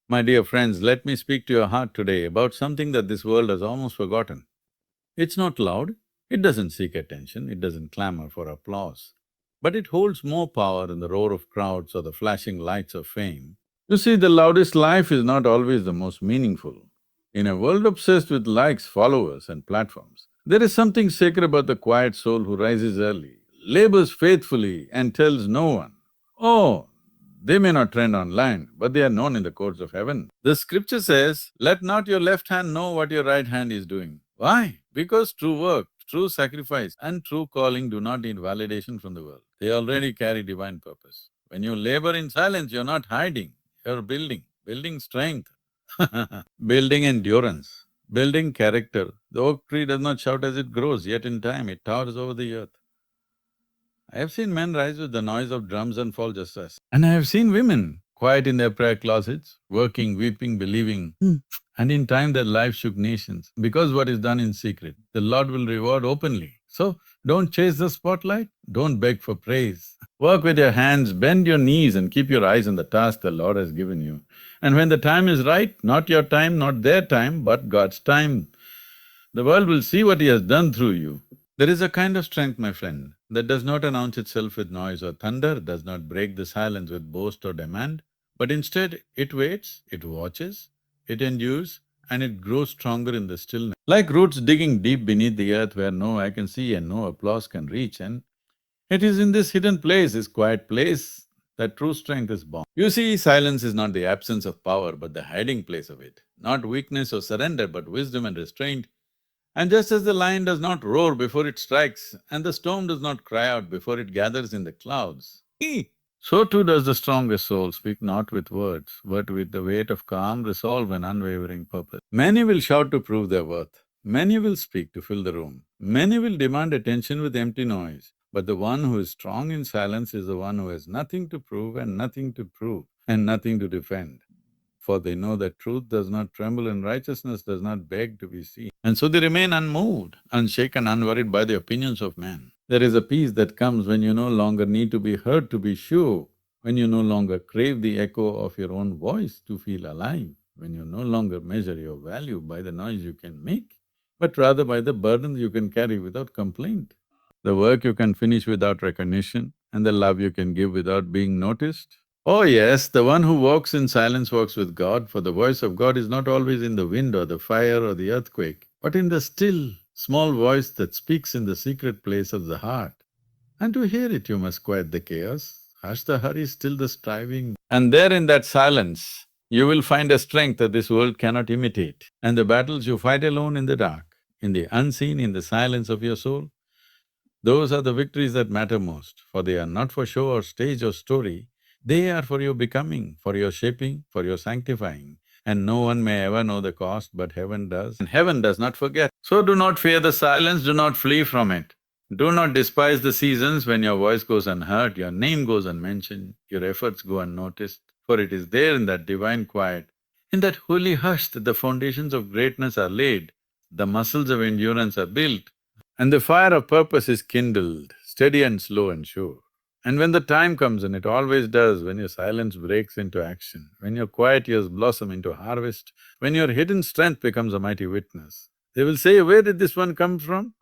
My dear friends, let me speak to your heart today about something that this world has almost forgotten. It's not loud, it doesn't seek attention, it doesn't clamor for applause. But it holds more power than the roar of crowds or the flashing lights of fame. You see, the loudest life is not always the most meaningful. In a world obsessed with likes, followers and platforms, there is something sacred about the quiet soul who rises early, labors faithfully and tells no one, "Oh, they may not trend online, but they are known in the courts of heaven." The scripture says, "Let not your left hand know what your right hand is doing." Why? Because true work, true sacrifice and true calling do not need validation from the world. They already carry divine purpose. When you labor in silence, you're not hiding, you're building strength, building endurance, building character. The oak tree does not shout as it grows, yet in time it towers over the earth. I have seen men rise with the noise of drums and fall just as. And I have seen women quiet in their prayer closets, working, weeping, believing. And in time their life shook nations. Because what is done in secret, the Lord will reward openly. So, don't chase the spotlight, don't beg for praise. Work with your hands, bend your knees and keep your eyes on the task the Lord has given you. And when the time is right, not your time, not their time, but God's time, the world will see what He has done through you. There is a kind of strength, my friend, that does not announce itself with noise or thunder, does not break the silence with boast or demand, but instead it waits, it watches, it endures, and it grows stronger in the stillness. Like roots digging deep beneath the earth where no eye can see and no applause can reach, and it is in this hidden place, this quiet place, that true strength is born. You see, silence is not the absence of power, but the hiding place of it. Not weakness or surrender, but wisdom and restraint. And just as the lion does not roar before it strikes, and the storm does not cry out before it gathers in the clouds, so too does the strongest soul speak not with words, but with the weight of calm resolve and unwavering purpose. Many will shout to prove their worth, many will speak to fill the room, many will demand attention with empty noise, but the one who is strong in silence is the one who has nothing to prove and nothing to prove and nothing to defend. For they know that truth does not tremble and righteousness does not beg to be seen. And so they remain unmoved, unshaken, unworried by the opinions of men. There is a peace that comes when you no longer need to be heard to be sure, when you no longer crave the echo of your own voice to feel alive, when you no longer measure your value by the noise you can make, but rather by the burdens you can carry without complaint, the work you can finish without recognition, and the love you can give without being noticed. Oh yes, the one who walks in silence walks with God, for the voice of God is not always in the wind or the fire or the earthquake, but in the still, small voice that speaks in the secret place of the heart. And to hear it, you must quiet the chaos, hush the hurry, still the striving. And there in that silence, you will find a strength that this world cannot imitate. And the battles you fight alone in the dark, in the unseen, in the silence of your soul, those are the victories that matter most, for they are not for show or stage or story, they are for your becoming, for your shaping, for your sanctifying. And no one may ever know the cost, but heaven does, and heaven does not forget. So do not fear the silence, do not flee from it. Do not despise the seasons when your voice goes unheard, your name goes unmentioned, your efforts go unnoticed, for it is there in that divine quiet, in that holy hush that the foundations of greatness are laid, the muscles of endurance are built, and the fire of purpose is kindled, steady and slow and sure. And when the time comes, and it always does, when your silence breaks into action, when your quiet years blossom into harvest, when your hidden strength becomes a mighty witness, they will say, "Where did this one come from?"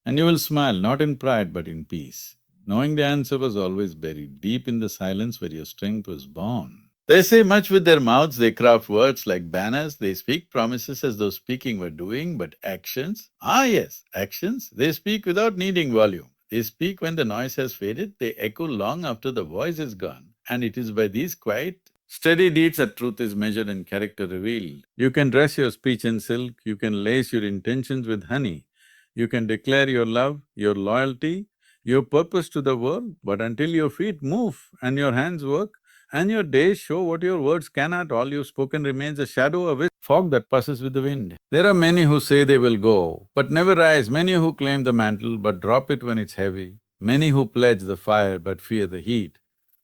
And you will smile, not in pride but in peace, knowing the answer was always buried deep in the silence where your strength was born. They say much with their mouths, they craft words like banners, they speak promises as though speaking were doing, but actions, yes, actions, they speak without needing volume. They speak when the noise has faded, they echo long after the voice is gone. And it is by these quiet, steady deeds that truth is measured and character revealed. You can dress your speech in silk, you can lace your intentions with honey, you can declare your love, your loyalty, your purpose to the world, but until your feet move and your hands work, and your days show what your words cannot, all you've spoken remains a shadow, a fog that passes with the wind. There are many who say they will go, but never rise, many who claim the mantle but drop it when it's heavy, many who pledge the fire but fear the heat.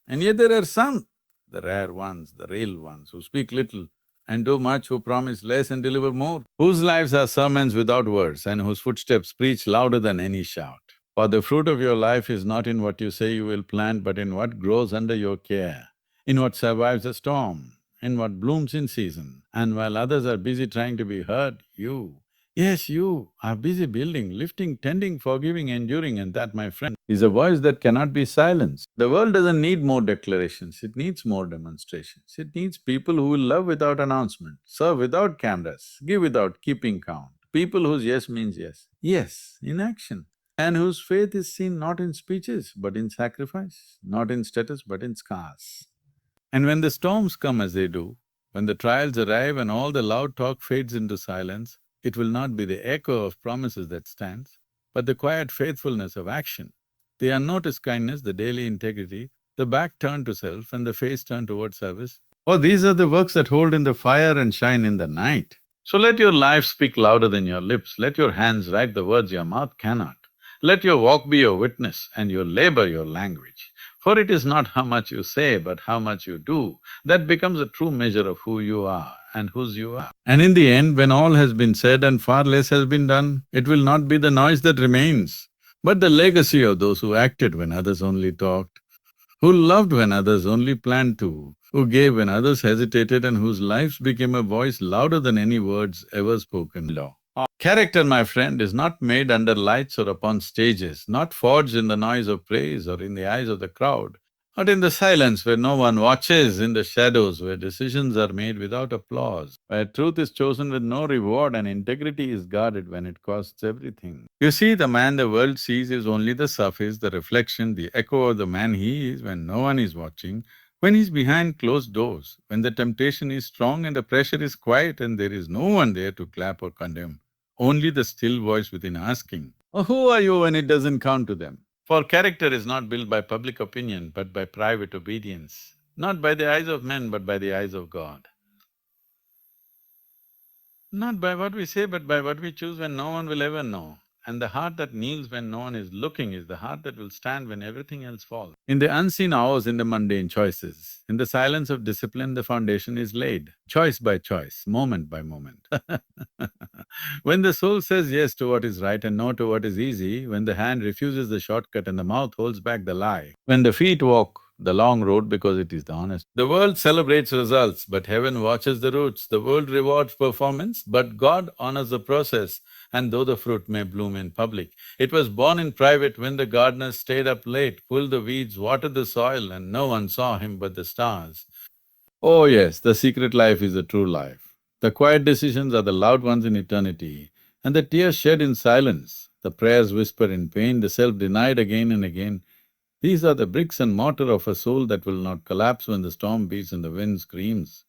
And yet there are some, the rare ones, the real ones, who speak little and do much, who promise less and deliver more, whose lives are sermons without words and whose footsteps preach louder than any shout. For the fruit of your life is not in what you say you will plant, but in what grows under your care, in what survives a storm, in what blooms in season. And while others are busy trying to be heard, yes, you are busy building, lifting, tending, forgiving, enduring, and that, my friend, is a voice that cannot be silenced. The world doesn't need more declarations, it needs more demonstrations. It needs people who will love without announcement, serve without cameras, give without keeping count. People whose yes means yes, yes, in action, and whose faith is seen not in speeches but in sacrifice, not in status but in scars. And when the storms come as they do, when the trials arrive and all the loud talk fades into silence, it will not be the echo of promises that stands, but the quiet faithfulness of action, the unnoticed kindness, the daily integrity, the back turned to self and the face turned toward service. Oh, these are the works that hold in the fire and shine in the night. So let your life speak louder than your lips, let your hands write the words your mouth cannot. Let your walk be your witness and your labor your language. For it is not how much you say, but how much you do, that becomes a true measure of who you are and whose you are. And in the end, when all has been said and far less has been done, it will not be the noise that remains, but the legacy of those who acted when others only talked, who loved when others only planned to, who gave when others hesitated, and whose lives became a voice louder than any words ever spoken. Law. Character, my friend, is not made under lights or upon stages, not forged in the noise of praise or in the eyes of the crowd, but in the silence where no one watches, in the shadows where decisions are made without applause, where truth is chosen with no reward and integrity is guarded when it costs everything. You see, the man the world sees is only the surface, the reflection, the echo of the man he is when no one is watching, when he's behind closed doors, when the temptation is strong and the pressure is quiet and there is no one there to clap or condemn, only the still voice within asking, "Oh, who are you?" when it doesn't count to them. For character is not built by public opinion, but by private obedience, not by the eyes of men, but by the eyes of God. Not by what we say, but by what we choose when no one will ever know. And the heart that kneels when no one is looking is the heart that will stand when everything else falls. In the unseen hours, in the mundane choices, in the silence of discipline, the foundation is laid, choice by choice, moment by moment. When the soul says yes to what is right and no to what is easy, when the hand refuses the shortcut and the mouth holds back the lie, when the feet walk the long road because it is the honest. The world celebrates results, but heaven watches the roots. The world rewards performance, but God honors the process. And though the fruit may bloom in public, it was born in private when the gardener stayed up late, pulled the weeds, watered the soil, and no one saw him but the stars. Oh yes, the secret life is the true life. The quiet decisions are the loud ones in eternity, and the tears shed in silence, the prayers whispered in pain, the self denied again and again, these are the bricks and mortar of a soul that will not collapse when the storm beats and the wind screams.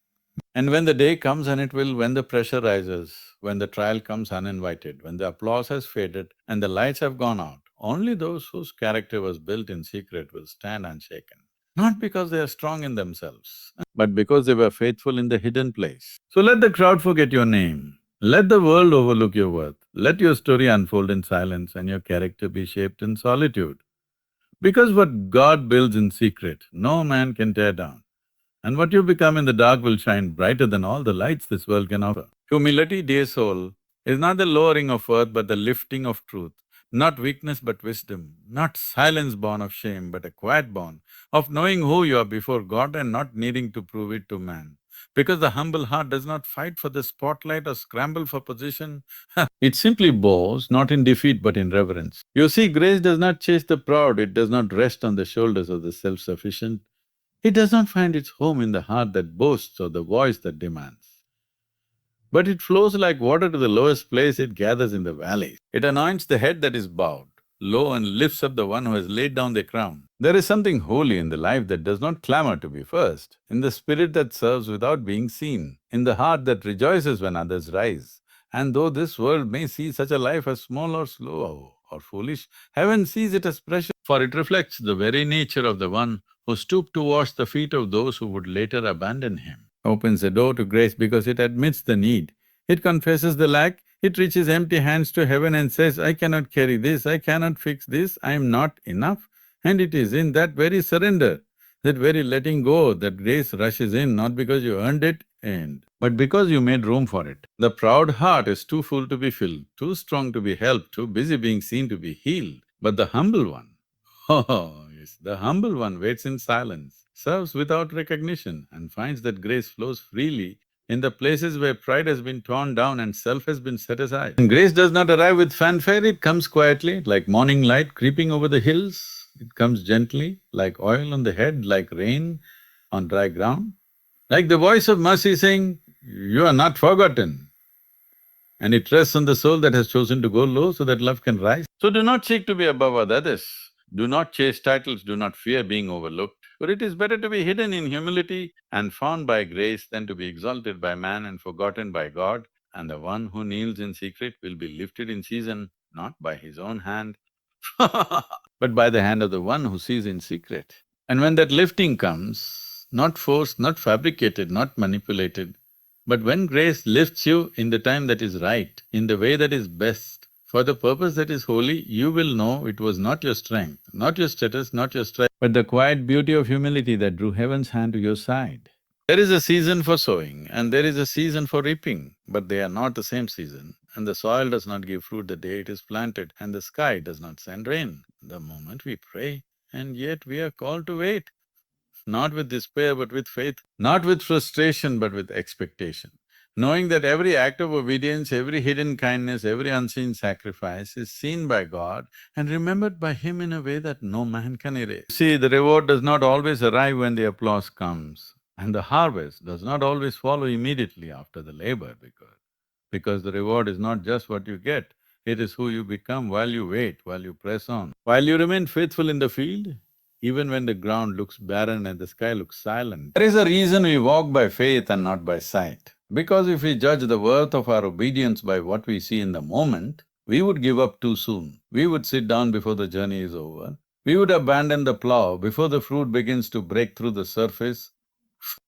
And when the day comes, and it will, when the pressure rises, when the trial comes uninvited, when the applause has faded and the lights have gone out, only those whose character was built in secret will stand unshaken. Not because they are strong in themselves, but because they were faithful in the hidden place. So let the crowd forget your name. Let the world overlook your worth. Let your story unfold in silence and your character be shaped in solitude. Because what God builds in secret, no man can tear down. And what you become in the dark will shine brighter than all the lights this world can offer. Humility, dear soul, is not the lowering of worth but the lifting of truth. Not weakness but wisdom, not silence born of shame but a quiet born of knowing who you are before God and not needing to prove it to man. Because the humble heart does not fight for the spotlight or scramble for position, it simply bows, not in defeat but in reverence. You see, grace does not chase the proud, it does not rest on the shoulders of the self-sufficient. It does not find its home in the heart that boasts or the voice that demands. But it flows like water to the lowest place it gathers in the valleys. It anoints the head that is bowed low and lifts up the one who has laid down their crown. There is something holy in the life that does not clamor to be first, in the spirit that serves without being seen, in the heart that rejoices when others rise. And though this world may see such a life as small or slow or foolish, heaven sees it as precious, for it reflects the very nature of the one who stooped to wash the feet of those who would later abandon him. Opens the door to grace because it admits the need. It confesses the lack, it reaches empty hands to heaven and says, "I cannot carry this, I cannot fix this, I am not enough." And it is in that very surrender, that very letting go, that grace rushes in, not because you earned it, but because you made room for it. The proud heart is too full to be filled, too strong to be helped, too busy being seen to be healed. But the humble one, oh yes, the humble one waits in silence, serves without recognition, and finds that grace flows freely in the places where pride has been torn down and self has been set aside. And grace does not arrive with fanfare, it comes quietly, like morning light creeping over the hills. It comes gently, like oil on the head, like rain on dry ground, like the voice of mercy saying, "You are not forgotten." And it rests on the soul that has chosen to go low so that love can rise. So do not seek to be above others. Do not chase titles, do not fear being overlooked. For it is better to be hidden in humility and found by grace than to be exalted by man and forgotten by God. And the one who kneels in secret will be lifted in season, not by his own hand, but by the hand of the one who sees in secret. And when that lifting comes, not forced, not fabricated, not manipulated, but when grace lifts you in the time that is right, in the way that is best, for the purpose that is holy, you will know it was not your strength, not your status, not your strength, but the quiet beauty of humility that drew heaven's hand to your side. There is a season for sowing and there is a season for reaping, but they are not the same season. And the soil does not give fruit the day it is planted, and the sky does not send rain the moment we pray, and yet we are called to wait. Not with despair but with faith, not with frustration but with expectation, knowing that every act of obedience, every hidden kindness, every unseen sacrifice is seen by God and remembered by Him in a way that no man can erase. See, the reward does not always arrive when the applause comes, and the harvest does not always follow immediately after the labor, because the reward is not just what you get, it is who you become while you wait, while you press on. While you remain faithful in the field, even when the ground looks barren and the sky looks silent. There is a reason we walk by faith and not by sight. Because if we judge the worth of our obedience by what we see in the moment, we would give up too soon. We would sit down before the journey is over. We would abandon the plow before the fruit begins to break through the surface.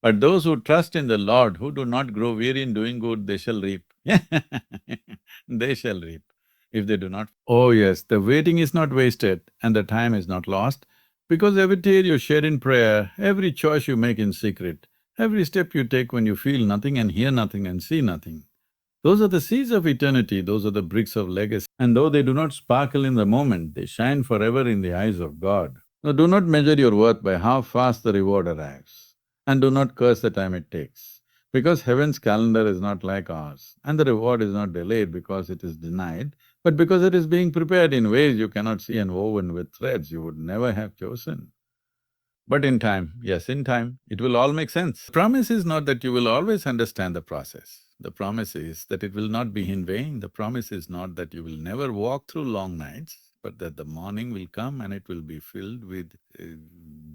But those who trust in the Lord, who do not grow weary in doing good, they shall reap. They shall reap if they do not. Oh yes, the waiting is not wasted and the time is not lost, because every tear you shed in prayer, every choice you make in secret, every step you take when you feel nothing and hear nothing and see nothing, those are the seeds of eternity, those are the bricks of legacy. And though they do not sparkle in the moment, they shine forever in the eyes of God. Now do not measure your worth by how fast the reward arrives, and do not curse the time it takes, because heaven's calendar is not like ours, and the reward is not delayed because it is denied, but because it is being prepared in ways you cannot see and woven with threads you would never have chosen. But in time, yes, in time, it will all make sense. The promise is not that you will always understand the process. The promise is that it will not be in vain. The promise is not that you will never walk through long nights, but that the morning will come and it will be filled with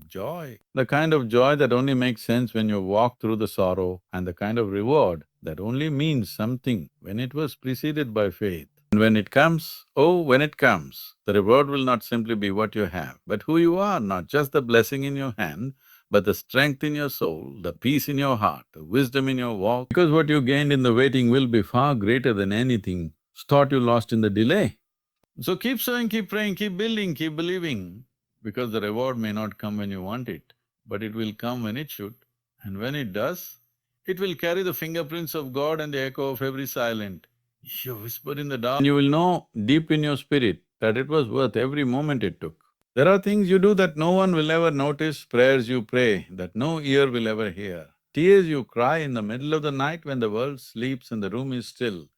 joy. The kind of joy that only makes sense when you walk through the sorrow, and the kind of reward that only means something when it was preceded by faith. And when it comes, oh, when it comes, the reward will not simply be what you have, but who you are, not just the blessing in your hand, but the strength in your soul, the peace in your heart, the wisdom in your walk, because what you gained in the waiting will be far greater than anything thought you lost in the delay. So keep sowing, keep praying, keep building, keep believing, because the reward may not come when you want it, but it will come when it should. And when it does, it will carry the fingerprints of God and the echo of every silent. You whisper in the dark, you will know deep in your spirit that it was worth every moment it took. There are things you do that no one will ever notice, prayers you pray that no ear will ever hear, tears you cry in the middle of the night when the world sleeps and the room is still,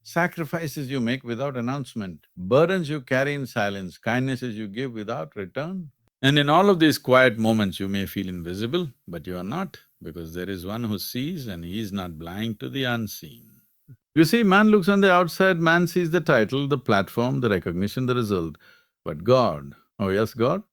sacrifices you make without announcement, burdens you carry in silence, kindnesses you give without return. And in all of these quiet moments you may feel invisible, but you are not, because there is one who sees and he is not blind to the unseen. You see, man looks on the outside, man sees the title, the platform, the recognition, the result. But God, oh yes, God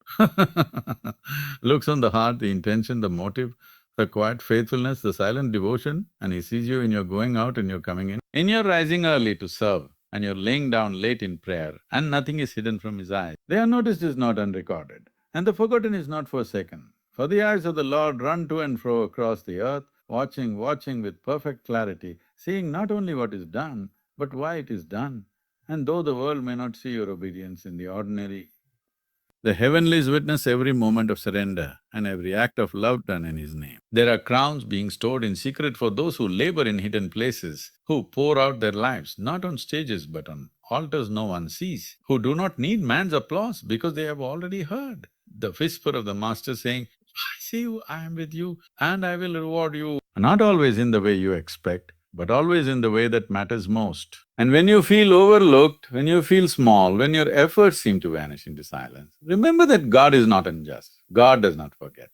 looks on the heart, the intention, the motive, the quiet faithfulness, the silent devotion, and He sees you in your going out and your coming in. In your rising early to serve, and you're laying down late in prayer, and nothing is hidden from His eyes. The unnoticed is not unrecorded, and the forgotten is not forsaken. For the eyes of the Lord run to and fro across the earth, watching with perfect clarity, seeing not only what is done, but why it is done. And though the world may not see your obedience in the ordinary, the heavenlies witness every moment of surrender and every act of love done in His name. There are crowns being stored in secret for those who labor in hidden places, who pour out their lives not on stages but on altars no one sees, who do not need man's applause because they have already heard the whisper of the Master saying, See you, I am with you, and I will reward you. Not always in the way you expect, but always in the way that matters most. And when you feel overlooked, when you feel small, when your efforts seem to vanish into silence, remember that God is not unjust. God does not forget.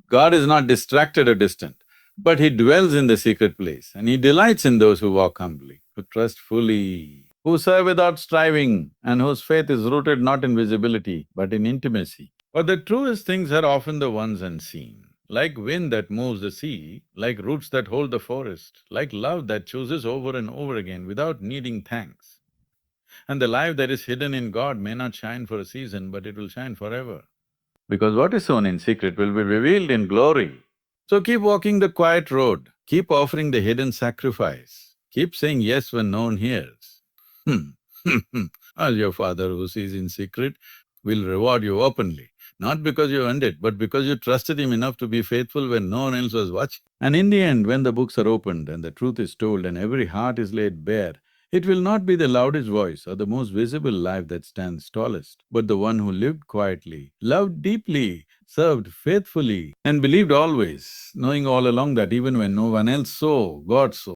God is not distracted or distant, but He dwells in the secret place, and He delights in those who walk humbly, who trust fully, who serve without striving, and whose faith is rooted not in visibility, but in intimacy. But the truest things are often the ones unseen, like wind that moves the sea, like roots that hold the forest, like love that chooses over and over again without needing thanks. And the life that is hidden in God may not shine for a season, but it will shine forever. Because what is sown in secret will be revealed in glory. So keep walking the quiet road, keep offering the hidden sacrifice, keep saying yes when no one hears. As your Father who sees in secret will reward you openly, not because you earned it, but because you trusted Him enough to be faithful when no one else was watching. And in the end, when the books are opened and the truth is told and every heart is laid bare, it will not be the loudest voice or the most visible life that stands tallest, but the one who lived quietly, loved deeply, served faithfully, and believed always, knowing all along that even when no one else saw, God saw.